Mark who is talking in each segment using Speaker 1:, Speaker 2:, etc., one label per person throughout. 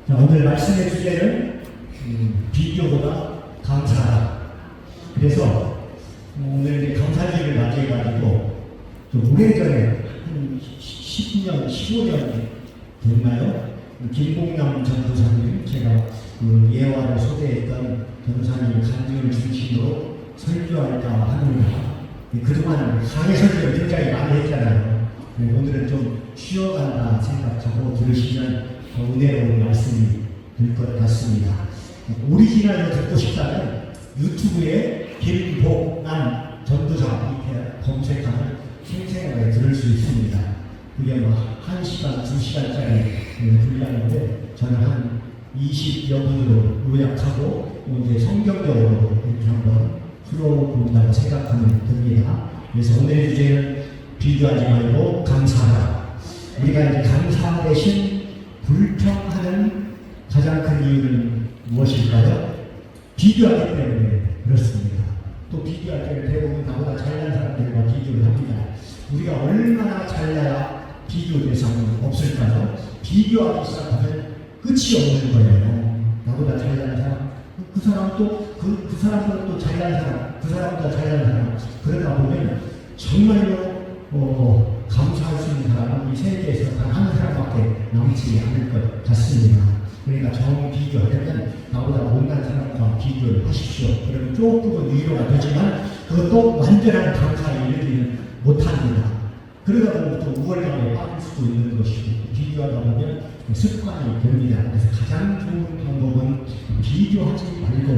Speaker 1: 자, 오늘 말씀의 주제는 비교보다 감사하다. 그래서 오늘 이제 감사주의를 맞이해가지고 좀 오래전에 한 10년, 15년 됐나요? 김봉남 전도사님, 제가 그 예화를 소개했던 전도사님 간증을 중심으로 설교할까 합니다. 그동안 강의 설교를 굉장히 많이 했잖아요. 오늘은 좀 쉬어간다 생각하고 들으시면 더 은혜로운 말씀이 될 것 같습니다. 오리지널로 듣고 싶다면 유튜브에 김복남 전도사 이렇게 검색하면 생생하게 들을 수 있습니다. 그게 뭐 1시간, 2시간짜리 분량인데 저는 한 20여 분으로 요약하고 이제 성경적으로 이렇게 한번 풀어본다고 생각하면 됩니다. 그래서 오늘의 주제는 비교하지 말고 감사하라. 우리가 이제 감사 대신 불평하는 가장 큰 이유는 무엇일까요? 비교하기 때문에 그렇습니다. 또 비교할 때는 대부분 나보다 잘난 사람들과 비교를 합니다. 우리가 얼마나 잘나야 비교 대상은 없을까요? 비교하기 시작하면 끝이 없는 거예요. 나보다 잘난 사람, 그 사람도 그 사람보다 또 잘난 사람, 그 사람보다 잘난 사람. 그러다 보면 정말로 감사할 수 있는 사람은 이 세계에서 단 한 사람밖에 남지 않을 것 같습니다. 그러니까 정 비교하려면 나보다 못난 사람과 비교를 하십시오. 그러면 조금은 위로가 되지만 그것도 완전한 감사에 이르지는 못합니다. 그러다 보면 또 우월감에 빠질 수도 있는 것이고 비교하다 보면 습관이 됩니다. 그래서 가장 좋은 방법은 비교하지 말고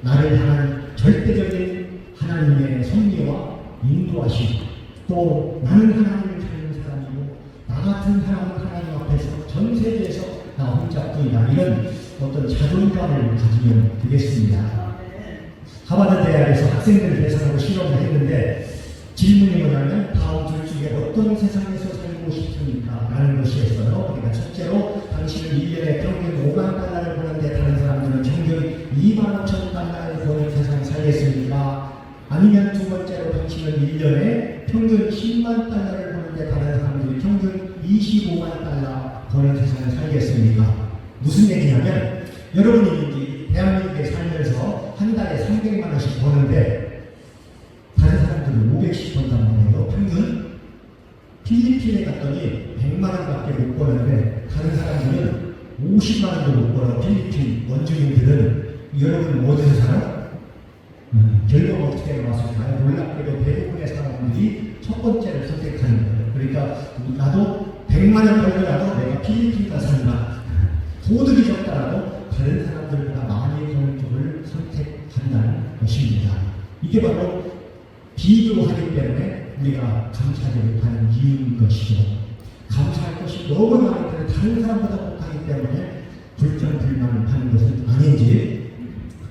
Speaker 1: 나를 향한 절대적인 하나님의 섭리와 인도하심, 또 나는 하나님을 찾는 사람이고 나 같은 사람은 하나님 앞에서 전 세계에서 나 혼자뿐이다, 이런 어떤 자존감을 가지면 되겠습니다. 하버드 대학에서 학생들 대상으로 실험을 했는데 질문이 뭐냐면 다음 둘 중에 어떤 세상에서 살고 싶습니까? 라는 것이었어요. 그러니까 첫째로 당신은 1년에 평균 5만 달러를 버는데 다른 사람들은 평균 2만 5천 달러를 버는 세상에 살겠습니까? 아니면 두 번째로 당신은 1년에 평균 10만 달러를 버는데 다른 사람들이 평균 25만 달러 버는 세상에 살겠습니까? 무슨 얘기냐면 여러분이 대한민국에 살면서 한 달에 300만 원씩 버는데 다른 사람들은 500씩 번단 말이에요. 평균 필리핀에 갔더니 100만 원밖에 못 버는데 다른 사람들은 50만 원도 못 벌어. 필리핀 원주민들은. 여러분은 어디서 살아? 결과가 어떻게 나왔을까요? 놀랍게도 대부분의 사람들이 첫 번째를 선택하는 거예요. 그러니까 나도 100만 원 벌더라도 내가 필리핀 가서 산다. 도둑이 적더라도 다른 사람들보다 많이 버는 쪽을 선택한다는 것입니다. 이게 바로 비교하기 때문에 우리가 감사하지 못하는 이유인 것이죠. 감사할 것이 너무 많은데 다른 사람보다 못하기 때문에 불평불만을 하는 것은 아닌지.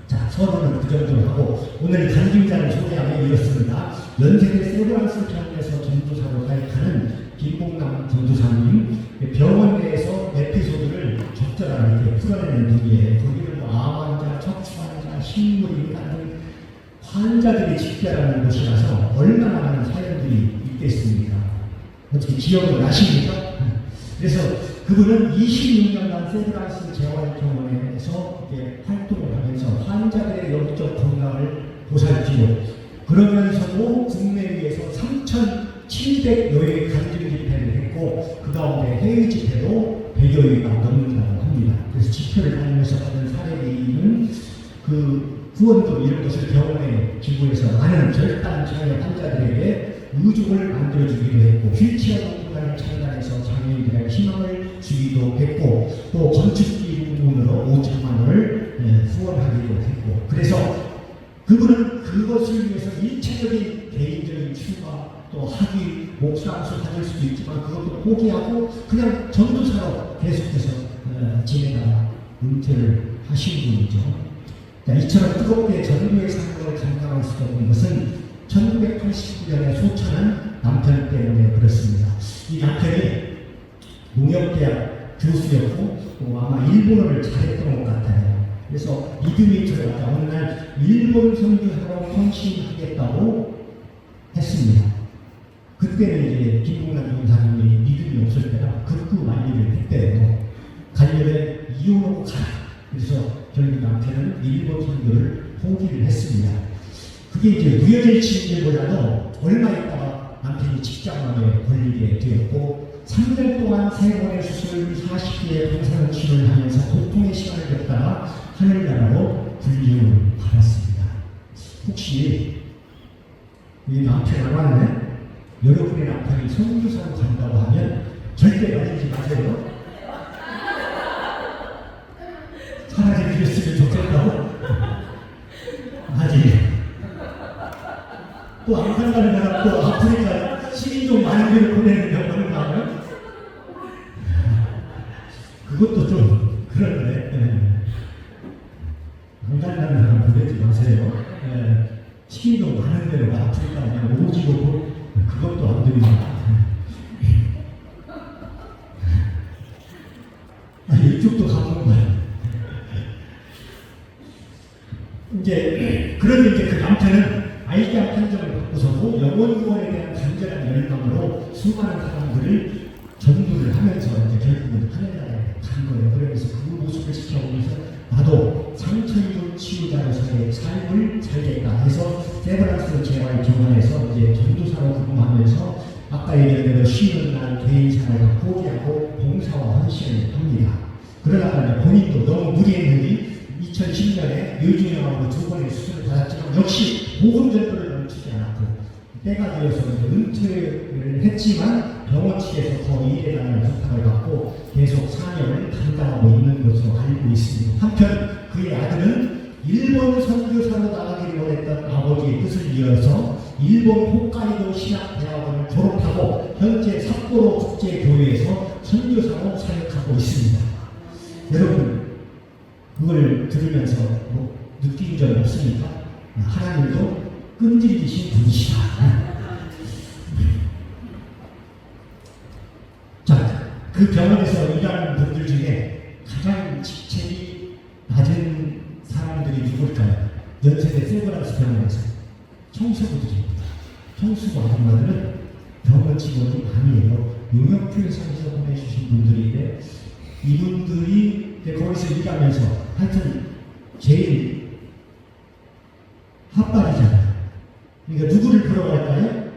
Speaker 1: 자, 서론은 그 정도로 하고 오늘 간증자를 소개하며 이렇습니다. 연세대 세브란스 병원에서 전도사로 가입하는 김봉남 전도사님, 병원 내에서 에피소드를 적절하게 풀어내는 분이에요. 거기는 암 환자, 척추 환자, 식물 인간 등 환자들이 집결하는 곳이라서 얼마나 많은 사연들이 있겠습니까? 어떻게 기억을 나십니까? 그래서 그분은 26년간 세브란스 재활병원에서 활동을 하면서 환자들의 영적 건강을 보살피고 그러면서도 국내외에서 3,700여의 간증 집회를 했고 그 가운데 해외 집회도 100여회가 넘는다고 합니다. 그래서 집회를 다니면서 받은 사례비는 그 후원금 이런 것을 병원에 기부해서 많은 절단 장애 환자들에게 의족을 만들어주기도 했고 휠체어 공간을 창단해서 장애인들에게 희망을 주기도 했고 또 건축비 부분으로 5천만 원을 후원하기도 했고 그래서 그분은 그것을 위해서 일체적인 개인적인 휴가 또 학위 목사학수 받을 수도 있지만 그것도 포기하고 그냥 전도사로 계속해서 지내다가 은퇴를 하신 분이죠. 이처럼 뜨겁게 전도의 삶을 감당할 수 없는 것은 1989년에 소천한 남편 때문에 그렇습니다. 이 남편이 농협대학 교수였고 아마 일본어를 잘했던 것 같아요. 그래서 믿음이 들어갔다. 어느 날 일본 선교사로 헌신하겠다고 했습니다. 그때는 이제 김봉남 전사님이 믿음이 없을 때라 극구 만리를 했대요. 가려면 이혼하고 남편은 일본 선교를 포기를 했습니다. 그게 이제 우연일치인지 몰라도 얼마 있다가 남편이 직장암에 걸리게 되었고 3년 동안 3번의 수술 40개의 방사선치료를 하면서 고통의 시간을 겪다가 하늘나라로 불림을 받았습니다. 혹시 이 남편 안 왔네? 여러분의 남편이 선교사로 간다고 하면 절대 말리지 마세요. 차라리 그랬으면 좋겠다고? 아직 또 안 간다는 사람 또 아프리카 시민족 많은 데를 보내는 경우는 나와요? 그것도 좀 그런데 안 간다는 사람 보내지 마세요. 시민족 많은 데로 아프리카 그냥 오지고 그것도 안 됩니다. 이쪽도 가보는 거예요. 이제 그런데 이제 그 남편은 아이디어 판정을 바꾸서고 영원 구원에 대한 간절한 열망으로 수많은 사람들을 전도를 하면서 이제 결국은 하늘나라에 간 거예요. 그러면서 그 모습을 지켜보면서 나도 상처 입은 치유자로서의 삶을 살겠다 해서 세브란스 재활 교환에서 이제 전도사로 근무하면서 아까 얘기한 대로 쉬는 날 개인 생활을 포기하고 봉사와 헌신을 합니다. 그러다가 본인도 너무 무리했는지 2010년에 뇌종양으로 2번의 수술을 받았지만 역시 보건전도를 멈추지 않았고 때가 되어서 은퇴를 했지만 병원 측에서 더 일해달라는 부탁을 받고 계속 사명을 감당하고 있는 것으로 알고 있습니다. 한편 그의 아들은 일본 선교사로 나가기를 원했던 아버지의 뜻을 이어서 일본 홋카이도 신학대학원을 졸업하고 현재 삿포로 국제교회에서 선교사로 사역하고 있습니다. 여러분 그걸 들으면서 뭐 느낀 적 없습니까? 하나님도 끈질기신 분이시다. 자, 그 병원에서 일하는 분들 중에 가장 직책이 낮은 사람들이 누굴까요? 연세대 세브란스 병원에서 청소부들입니다. 청소부 아줌마들은 병원 직원이 아니에요. 용역회사에서 보내주신 분들인데 이분들이 거기서 일하면서 하여튼 제일 핫발이잖아요. 그러니까 누구를 부러워할까요?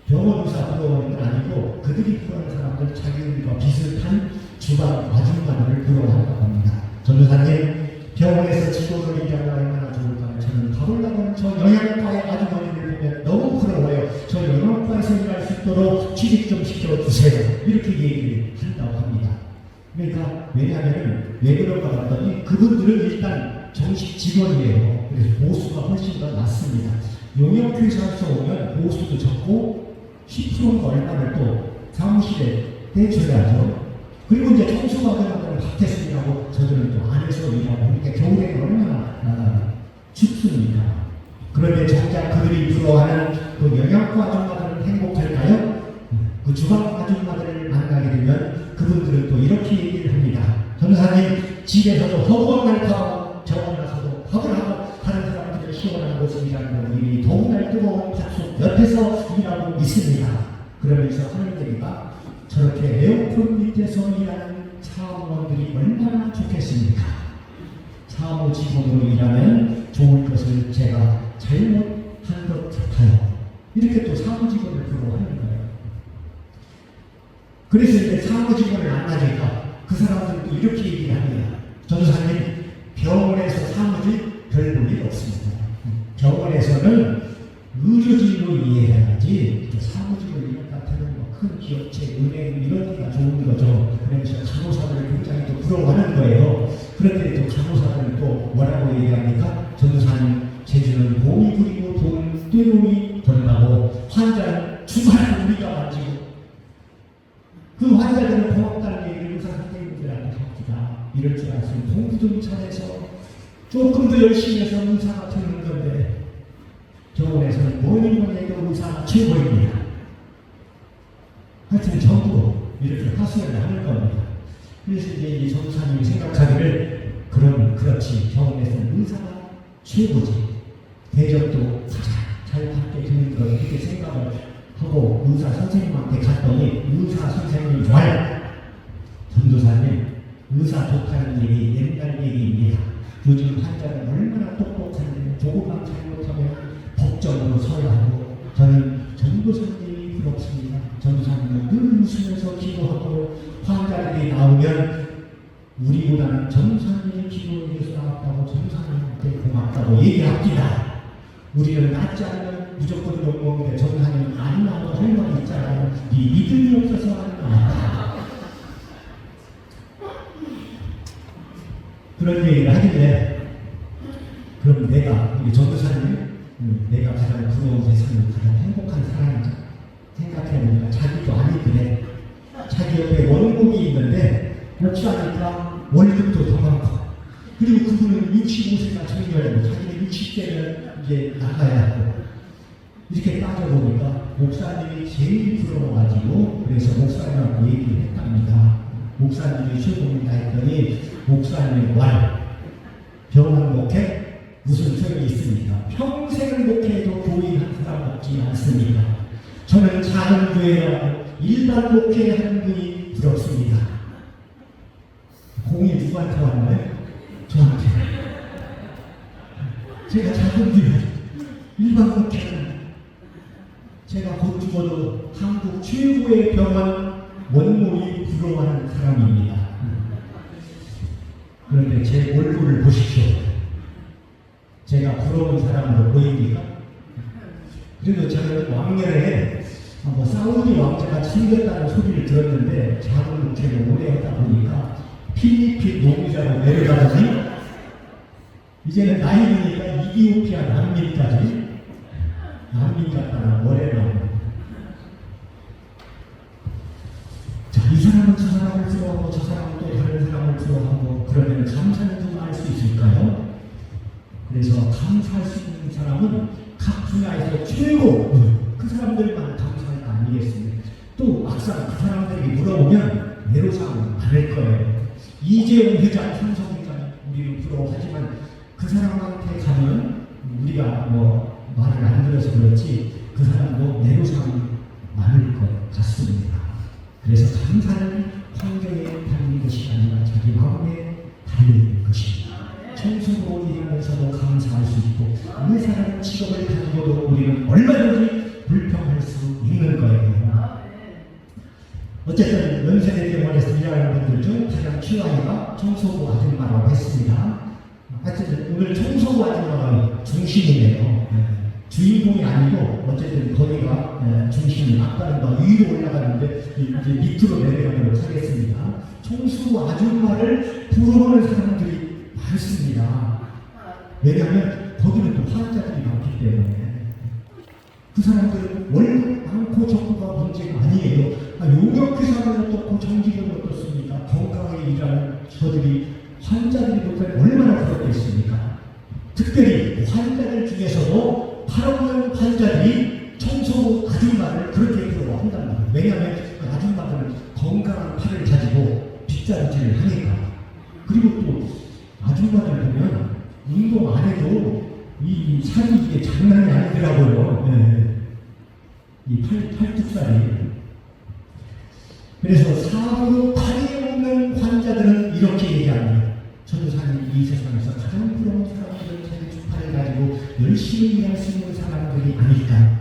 Speaker 1: 병원 의사 부러워하는 건 아니고 그들이 부러워하는 사람들 자기들과 비슷한 주방 아줌마들을 부러워한다고 합니다. 전도사님 병원에서 직원을 일하면 얼마나 좋을까요? 저는 가볼라면 저 영양과의 아주머니를 보면 너무 부러워요. 저 영양과에서 일할 수 있도록 취직 좀 시켜주세요. 이렇게 얘기를 한다고 합니다. 그러니까 왜냐하면 왜 그런가 봤더니 그분들은 일단 정식 직원이에요. 그래서 보수가 훨씬 더 낮습니다. 용역회사에서 오면 보수도 적고 10%가 얼마를 또 사무실에 떼줘야죠. 그리고 이제 청소받으면 밖에서 일하고 저들은 또 안에서 일하고 그러니까 겨울에는 얼마나 춥습니까? 그런데 정작 그들이 부러워하는 그 영양과 아줌마들은 행복할까요? 그 주방 아줌마들을 만나게 되면 그분들은 또 이렇게 얘기를 합니다. 전도사님 집에서도 허구한 날파하고 병원 가서도 허구를 하고 다른 사람들을 시원한 곳에 일하는 분들이 더욱 날 뜨거운 밭속 옆에서 일하고 있습니다. 그러면서 하는 얘기가 저렇게 에어컨 밑에서 일하는 사무원들이 얼마나 좋겠습니까? 사무 직원으로 일하면 좋을 것을 제가 잘못한 것 같아요. 이렇게 또 사무 직원을 부러워하는 거예요. 그래서 이제 사무 직원을 만나니까 그 사람들도 이렇게 얘기를 합니다. 전도사님 병원에서 사무직 별 볼 일 없습니다. 병원에서는 의료진으로 이해해야지 사무직을 이런 같은 큰 기업체, 은행 이런 데가 좋은 거죠. 그러면서 간호사들을 굉장히 또 부러워하는 거예요. 그런데 또 간호사들은 또 뭐라고 얘기합니까? 전도사님 제주는 몸이 부리고 돈 떼놓이 번다고 환자는 주말을 우리가 만지고 그 환자들은 고맙다는 얘기를 의사 선생님들한테 합니다. 이럴 줄 알았으면 공부 좀 잘해서 조금 더 열심히 해서 의사가 되는 건데 병원에서는 뭐니 해도 의사가 최고입니다. 하여튼 전부 이렇게 하소연을 하는 겁니다. 그래서 이제 이 전도사님이 생각하기를 그렇지 병원에서는 의사가 최고지 대접도 가장 잘 받게 되는 거 이렇게 생각을 하고 의사 선생님한테 갔더니 의사 선생님이 좋아요. 전도사님 의사 좋다는 얘기 옛날 얘기입니다. 요즘 환자는 얼마나 똑똑한데 조금만 잘못하면 법정으로 서야 하고 저는 전도사님이 부럽습니다. 전도사님은 늘 웃으면서 기도하고 환자들이 나오면 우리보다는 전도사님이 기도해서 나왔다고 전도사님한테 고맙다고 얘기합니다. 우리는 낫지 않으면 무조건 욕먹는데 전도사님은 안 나와도 할 말이 있잖아요. 네 믿음이 없어서 안 나와. 그런 얘기를 하길래 그럼 내가 우리 전도사님 내가 가장 부러운 세상에 가장 행복한 사람이다 생각해보니까 자기도 아니더래. 자기 옆에 원곡이 있는데 목사니까 월급도 더 많고 그리고 그분은 65세가 청년이고 자기는 60세면 이제 나가야 하고 이렇게 따져보니까 목사님이 제일 부러워가지고 그래서 목사님하고 얘기를 했답니다. 목사님이 최고입니다 했더니 목사님의 말 병원 목회 무슨 소용이 있습니까? 평생을 목회해도 교인한 사람 없지 않습니까? 저는 작은 교회라고 일반 목회하는 분이 부럽습니다. 공이 누구한테 왔나요? 저한테. 제가 작은 교회 일반 목회는 제가 곧 죽어도 한국 최고의 병원 원목이 부러워하는 사람입니다. 그런데 제 얼굴을 보십시오. 제가 부러운 사람으로 보입니까? 그래도 저는 왕년에 사우디 왕자가 생겼다는 소리를 들었는데 작은 목회를 오래 하다 보니까 필리핀 노무자로 내려가더니 이제는 나이 드니까 이디오피아 난민까지 난민 같다나 뭐래나. 자, 이 사람은 저 사람을 부러워하고 저 사람은 또 다른 사람을 부러워하고 그러면 감사는 좀 할 수 있을까요? 그래서 감사할 수 있는 사람은 각 분야에서 최고 그 사람들만 감사할 거 아니겠습니까? 또 막상 그 사람들에게 물어보면 애로사항은 많을 거예요. 이재용 회장, 삼성 회장 우리는 부러워하지만 그 사람한테 가면 우리가 말을 안 들어서 그렇지 그 사람도 애로사항이 많을 것 같습니다. 그래서 감사는 환경에 달린 것이 아니라 자기 마음에 달린 것입니다. 청소로 일하면서도 감사할 수 있고 의사라는 직업을 가지고도 우리는 얼마든지 불평할 수 있는 거예요. 어쨌든 연세대병원에서 일하는 분들 중 가장 최하위가 청소부 아줌마라고 했습니다. 하여튼 오늘 청소부 아줌마가 중심이네요. 주인공이 아니고 어쨌든 거기가 중심이 아까는 더 위로 올라가는데 이제 밑으로 내려가도록 하겠습니다. 청소부 아줌마를 부러워하는 사람들이 많습니다. 왜냐하면 거기는 또 환자들이 많기 때문에 그 사람들은 월급 많고 적고가 문제가 아니에요. 용역회사는 어떻고 정직은 어떻습니까? 건강하게 일하는 저들이 환자들이 못할 얼마나 부럽겠습니까? 특별히 환자들 중에서도 팔없는 환자들이 청소부 아줌마를 그렇게 부러워한단 말이에요. 왜냐하면 그 아줌마들은 건강한 팔을 가지고 빗자루질을 하니까. 그리고 또 아줌마들 보면 운동 안 해도 이 살이 이게 장난이 아니더라고요. 네. 이 팔뚝살이. 그래서 사후 팔이 없는 환자들은 이렇게 얘기합니다. 전도사님 이 세상에서 가장 부러운 사람들은 자기 두 팔을 가지고 열심히 일할 수 있는 사람들이 아닐까.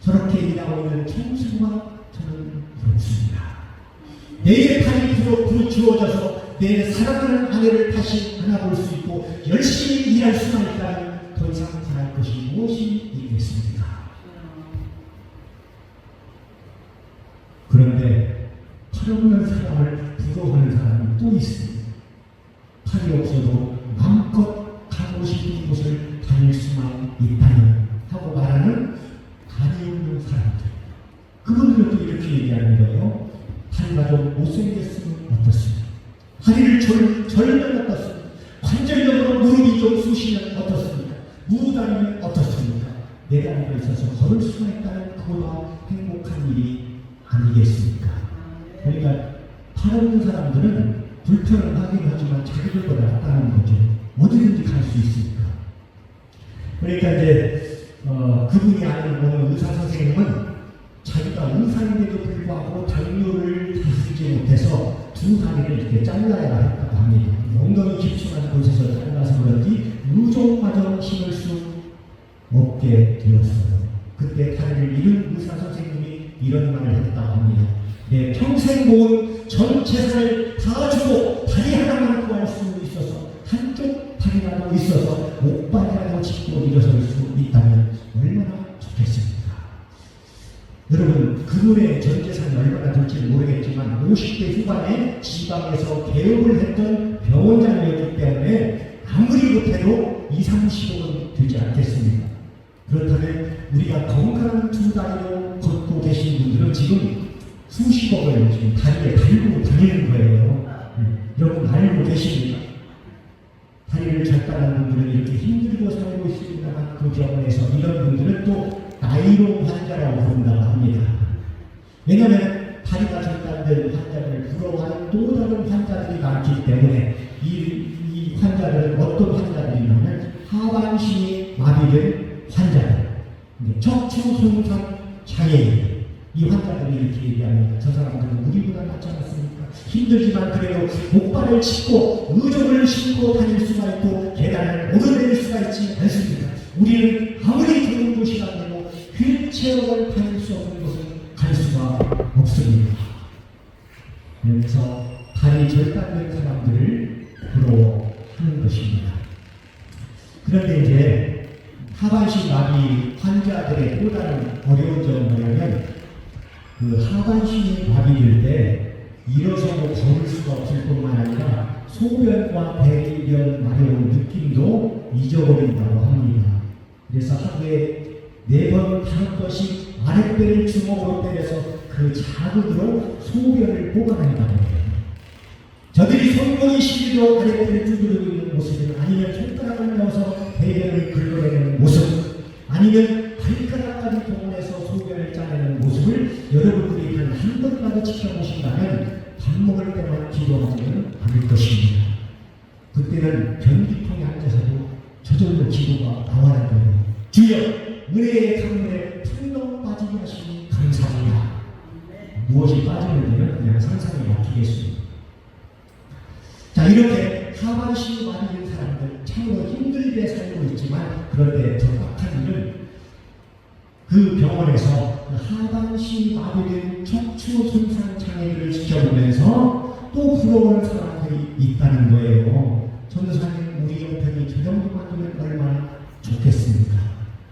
Speaker 1: 저렇게 일하고 있는 청소가 저는 부럽습니다. 내일 팔이 부러워져서 내 사랑하는 아내를 다시 안아볼 수 있고 열심히 일할 수만 있다면 더 이상 바랄 것이 무엇이 있겠습니까? 그런데 팔 없는 사람을 부러워하는 사람이 또 있습니다. 팔이 없어도 마음껏 가고 싶은 곳을 다닐 수만 있다면 하고 말하는 다리 없는 사람들. 그분들은 또 이렇게 얘기하는 거예요. 다리가 좀 못생겼으면 어떻습니까? 다리를 절면 어떻습니까? 관절적으로 무릎이 좀 쑤시면 어떻습니까? 무다리면 어떻습니까? 내 다리가 있어서 걸을 수가 있다는 그보다 행복한 일이 아니겠습니까? 그러니까 팔 없는 사람들은 불편은 하긴 하지만 자기들보다 낫다는 거죠. 어디든지 갈 수 있으니까. 그러니까 이제 그분이 아는 어느 의사 선생님은 자기가 의사인데도 불구하고 당뇨를 다스리지 못해서 두 다리를 이렇게 잘라야 했다고 합니다. 엉덩이 깊숙한 곳에서 잘라서 그런데 없게 되었어요. 그때 다리를 잃은 의사 선생님이 이런 말을 했다고 합니다. 내 평생 모은 전 재산을 다 주고 다리 하나만 구할 수 있어서 한쪽 다리라도 있어서 목발이라도 짚고 일어설 수 있다면 얼마나 좋겠습니까? 여러분, 그분의 전 재산이 얼마나 될지 모르겠지만 50대 후반에 지방에서 개업을 했던 병원장이었기 때문에 아무리 못해도 2, 30억은 되지 않겠습니까? 그렇다면 우리가 건강한 두 다리로 걷고 계신 분들은 지금 수십억을 지금 다리에 달고 다니는 거예요. 여러분 알고 계십니까? 다리를 절단하는 분들은 이렇게 힘들고 살고 있습니다만 그 병원에서 이런 분들은 또 나이로 환자라고 부른다고 합니다. 왜냐하면 다리가 절단된 환자를 부러워하는 또 다른 환자들이 많기 때문에 이 환자들은 어떤 환자들이냐면 하반신이 마비된 환자들, 척추손상 장애인, 이 환자들이 이렇게 얘기합니다. 저 사람들은 우리보다 낫지 않았습니까? 힘들지만 그래도 목발을 짚고 의족을 신고 다닐 수가 있고 계단을 오르내릴 수가 있지 않습니까? 우리는 아무리 좋은 곳이 아니고 휠체어를 다닐 수 없는 곳은 갈 수가 없습니다. 그래서 다리 절단된 사람들을 부러워하는 것입니다. 그런데 이제 하반신 마비 환자들의 또 다른 어려운 점은 뭐냐면 그 하반신이 마비될 때 일어서고 걸을 수가 없을 뿐만 아니라 소변과 배변 마려운 느낌도 잊어버린다고 합니다. 그래서 하루에 4번, 5번씩 아랫배를 주먹으로 때려서 그 자극으로 소변을 뽑아낸다고 해요. 저들이 손목이 시리도 아랫배를 두드리고 있는 모습은 아니면 손가락을 넣어서 배변을 긁어내는 모습, 아니면 발가락까지 동원해서 소변을 짜내는 모습을 여러분들이 한 번이라도 지켜보신다면 밥 먹을 때만 기도하지는 않을 것입니다. 그때는 변기통에 앉아서도 저절로 기도가 나와야 돼요. 주여, 은혜의 강물에 풍덩 빠지게 하시니 감사합니다. 무엇이 빠지는지는 그냥 상상에 맡기겠습니다. 자, 이렇게 하반신이 마비된 사람들 참으로 힘들게 살고 있지만 그런데 더 악한 일은 그 병원에서 하반신이 마비된 척추 손상 장애를 지켜보면서 또 부러워하는 사람들이 있다는 거예요. 전도사님, 우리 형편이 저 정도만 되면 얼마나 좋겠습니까?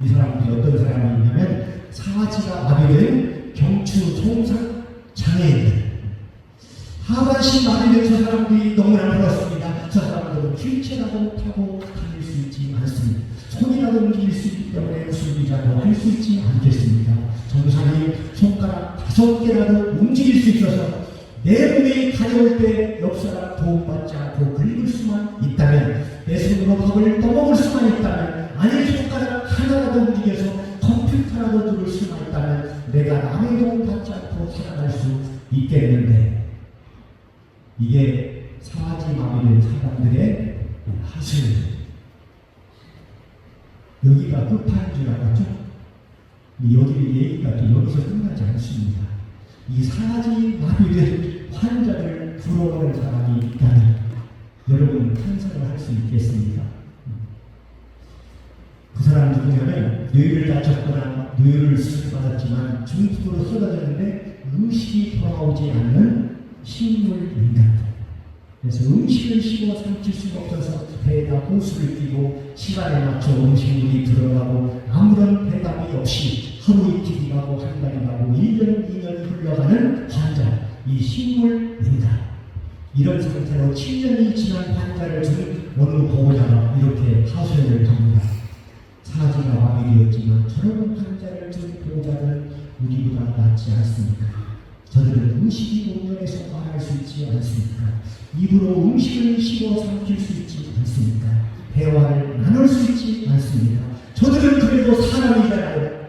Speaker 1: 이 사람들이 어떤 사람이 있냐면 사지가 마비된 경추 손상 장애인들, 하반신 마비된 저 사람들이 너무나 부럽습니다. 저 사람들은 휠체어라도 타고 다닐 수 있지 않습니다. 손이라도 움직일 수 있기 때문에 무슨 일이라도 할 수 있지 않겠습니까? 전도사님, 손가락 5개라도 움직일 수 있어서 내 몸이 가려울 때 옆사람 도움받지 않고 긁을 수만 있다면, 내 손으로 밥을 떠먹을 수만 있다면, 아니 손가락 하나라도 움직여서 컴퓨터라도 들을 수만 있다면 내가 남의 도움받지 않고 살아갈 수 있겠는데, 이게 사지 마비된 사람들의 하슬. 여기가 끝판인 줄 알았죠? 여기 얘기가 또 여기서 끝나지 않습니다. 이 사지 마비된 환자를 부러워하는 사람이 있다면 여러분 찬성을 할 수 있겠습니까? 그 사람 누구냐면 뇌를 다쳤거나 뇌를 수술받았지만 중풍으로 쓰러졌는데 의식이 돌아오지 않는 식물 인간. 그래서 음식을 씹어 삼킬 수가 없어서 배에다 호수를 끼고 시간에 맞춰 음식물이 들어가고 아무런 대답이 없이 하루 이틀이 가고 한 달이 가고 1년, 2년이 흘러가는 환자, 이 식물 인간. 이런 상태로 7년이 지난 환자를 둔 어느 보호자가 이렇게 하소연을 합니다. 사지가 마비되었지만 저런 환자를 둔 보호자는 우리보다 낫지 않습니까? 저들은 음식이 온전해서 말할 수 있지 않습니까? 입으로 음식을 씹어 삼킬 수 있지 않습니까? 대화를 나눌 수 있지 않습니까? 저들은 그래도 사람이잖아요.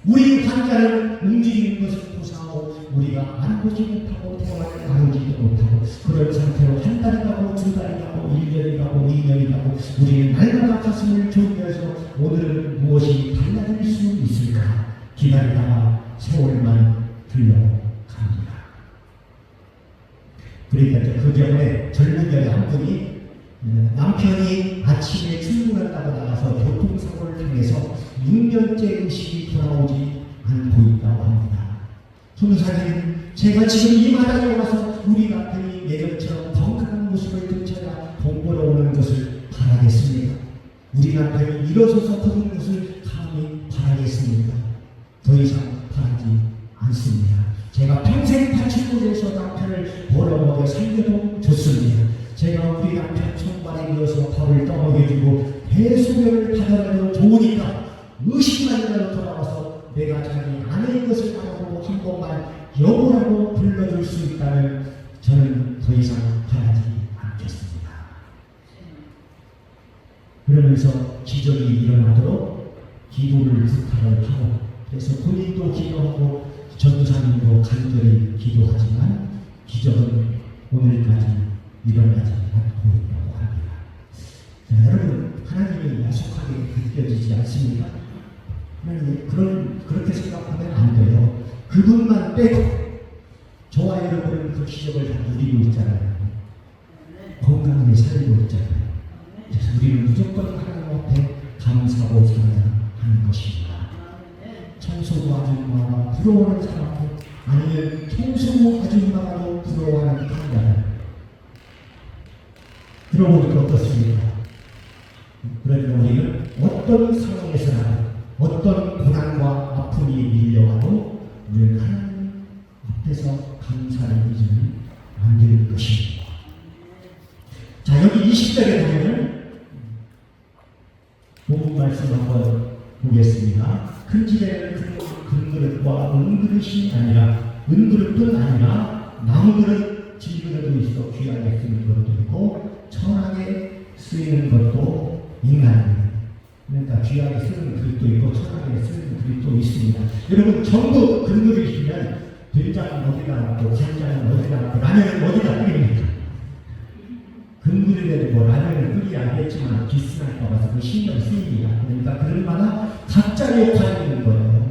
Speaker 1: 우리 환자는 움직이는 것을 보사하고 우리가 알고지 못하고 대화를 나누지도 못하고 그런 상태로 한 달이 가고 두 달이 가고 1년이 가고 2년이 가고 우리는 날마다 가슴을 졸이면서 오늘은 무엇이 달라질 수 있을까? 기다리다가 세월만 흘러갑니다. 그러니까 그 병원에 젊은 여자 한 분이 남편이 아침에 출근한다고 나가서 교통사고를 통해서 6년째 의식이 돌아오지 않고 있다고 합니다. 전도사님, 제가 지금 이 마당에 와서 우리 남편이 예전처럼 건강한 모습을 되찾아 본보러 오는 것을 바라겠습니다. 우리 남편이 일어서서 걷는 것을 감히 바라겠습니다. 더 이상 바라지 않습니다. 제가 평생 바친 곳에서 남편을 벌어먹여 살려도 좋습니다. 제가 우리 남편 손발에 이어서 밥을 떠먹여주고 배수변을 받아내도 좋으니까 의식만이라도 돌아와서 내가 자기 아내인 것을 알아보고 한 번만 여보라고 불러줄 수 있다면 저는 더 이상 바라지 않겠습니다. 그러면서 기적이 일어나도록 기도를 부탁을 하고, 그래서 본인도 기도하고 전도사님도 간절히 기도하지만 기적은 오늘까지 일어나지 않고 있다고 합니다. 자, 여러분, 하나님이 야속하게 느껴지지 않습니까? 하나님, 그렇게 생각하면 안 돼요. 그분만 빼고 저와 여러분은 그 기적을 다 누리고 있잖아요. 건강하게 살고 있잖아요. 그래서 우리는 무조건 하나님 앞에 감사하고 찬양하는 것입니다. 청소부 아줌마가 부러워하는 사람도, 아니면 청소부 아줌마가도 부러워하는 사람, 들어보니까 어떻습니까? 그러면 우리는 어떤 상황에서나 어떤 고난과 아픔이 밀려와도 우리는 하나님 앞에서 감사를 잊으면 안 되는 것입니다. 자, 여기 20절에 보면 본문 말씀 한번 보겠습니다. 큰 집에는 큰 그릇과 은그릇이 아니라, 은그릇뿐 아니라 나무그릇, 질그릇도 있어 귀하게 쓰는 것도 있고 천하게 쓰이는 것도 인간입니다. 그러니까 귀하게 쓰는 그릇도 있고 천하게 쓰는 그릇도 있습니다. 여러분, 전부 금그릇이면 된장은 어디다 놨고 간장은 어디다 놨고 라면은 어디다 끓입니까? 금그릇에도 뭐 라면을 끓이지 않겠지만 비싼가 봐서 그 신경 쓰입니다. 그러니까 그릇마다 각자의 역할이 있는 거예요.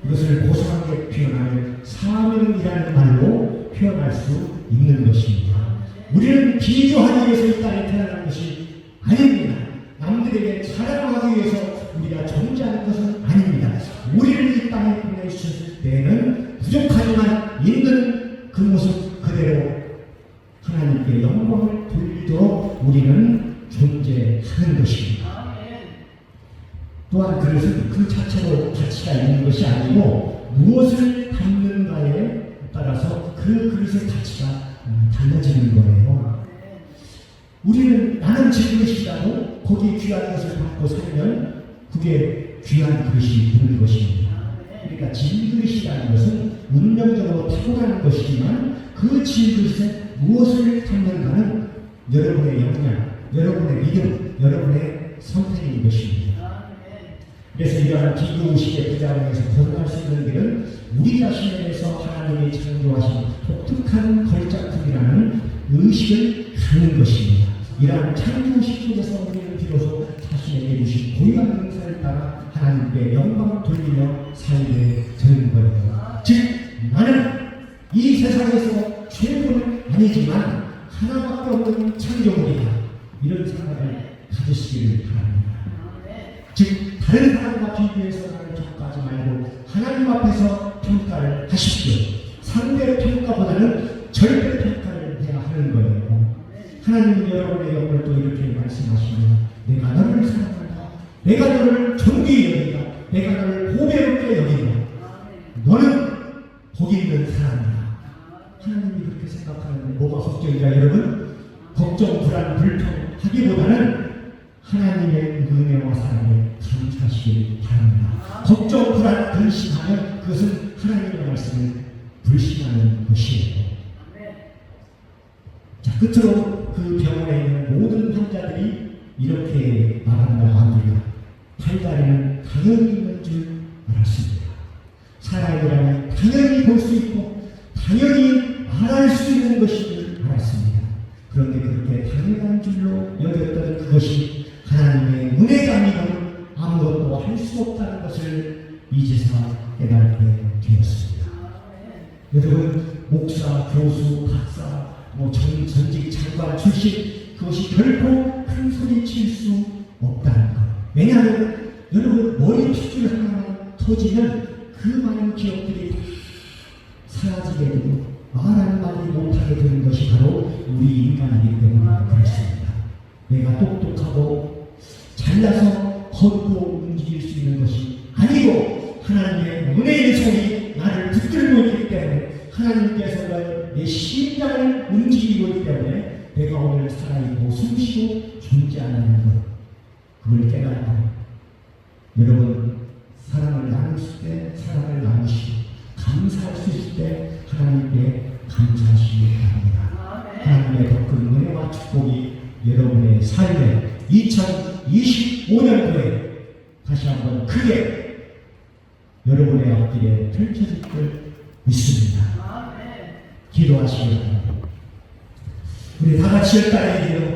Speaker 1: 이것을 고상하게 표현하면 사명이라는 말로 표현할 수 있는 것입니다. 우리는 비교하기 위해서 이 땅에 태어난 것이 아닙니다. 남들에게 자랑하기 위해서 우리가 존재하는 것은 아닙니다. 우리를 이 땅에 보내주셨을 때는 부족하지만 있는 그 모습 그대로 하나님께 영광을 돌리도록 우리는 존재하는 것입니다. 또한 그것은 그 자체로 가치가 있는 것이 아니고 무엇을 담는가에 따라서 그 그릇의 가치가 달라지는 거예요. 우리는 나는 질그릇이라도 거기에 귀한 것을 받고 살면 그게 귀한 그릇이 되는 것입니다. 그러니까 질그릇이라는 것은 운명적으로 타고나는 것이지만 그 질그릇에 무엇을 담는가는 여러분의 역량, 여러분의 믿음, 여러분의 선택인 것입니다. 그래서 이러한 기도의식의 부자에서 벗어날 수 있는 길은 우리 자신에서 하나님이 창조하신 독특한 걸작품이라는 의식을 갖는 것입니다. 이러한 창조의식 속에서 우리는 비로소 자신에게 주신 고유한 은사를 따라 하나님께 영광을 돌리며 살게 되는 거예요. 즉, 나는 이 세상에서 최고는 아니지만 하나밖에 없는 창조물이다. 이런 생각을 가지시기를 바랍니다. 즉, 다른 사람과 비교해서 나를 평가하지 말고 하나님 앞에서 평가를 하십시오. 상대 평가보다는 절대 평가를 해야 하는 거예요. 하나님은 여러분의 영을 또 이렇게 말씀하시며, 내가 너를 사랑한다, 내가 너를 존귀히 여긴다, 내가 너를 보배롭게 여긴다, 너는 복 있는 사람이다. 하나님이 그렇게 생각하는데 뭐가 걱정이냐 여러분? 걱정, 불안, 불평하기보다는 하나님의 은혜와 사랑에 감사하시길 바랍니다. 걱정, 불안, 근심하면 그것은 하나님의 말씀을 불신하는 것이에요. 자, 끝으로 그 병원에 있는 모든 환자들이 이렇게 말한다고 합니다. 팔다리는 당연히 있는 줄 알았습니다. 사람이라면 당연히 볼 수 있고 당연히 말할 수 있는 것인 줄 알았습니다. 그런데 그렇게 당연한 줄로 여겼던 그것이 하나님의 은혜감이면 아무것도 할 수 없다는 것을 이제서 깨닫게 되었습니다. 여러분, 목사, 교수, 박사, 전직 장관 출신, 그것이 결코 큰 소리 칠 수 없다는 것. 왜냐하면 여러분 머리핏줄 하나 터지면 그 많은 기억들이 사라지게 되고 말 한마디 못하게 되는 것이 바로 우리 인간이기 때문에 그렇습니다. 내가 똑똑하고 잘나서 걷고 움직일 수 있는 것이 아니고 하나님의 은혜의 손이 나를 붙들고 있기 때문에 하나님께서 내 심장을 움직이고 있기 때문에 내가 오늘 살아있고 숨쉬고 존재하는 것 그걸 깨달아요. 여러분 사랑을 나눌 때 사랑을 나누시고 감사할 수 있을 때 하나님께 감사하시기 바랍니다. 하나님의 더 큰 은혜와 축복이 여러분의 삶에 2025년도에 다시 한번 크게 여러분의 앞길에 펼쳐질 줄 믿습니다. 기도하시기 바랍니다. 우리 다 같이 열단에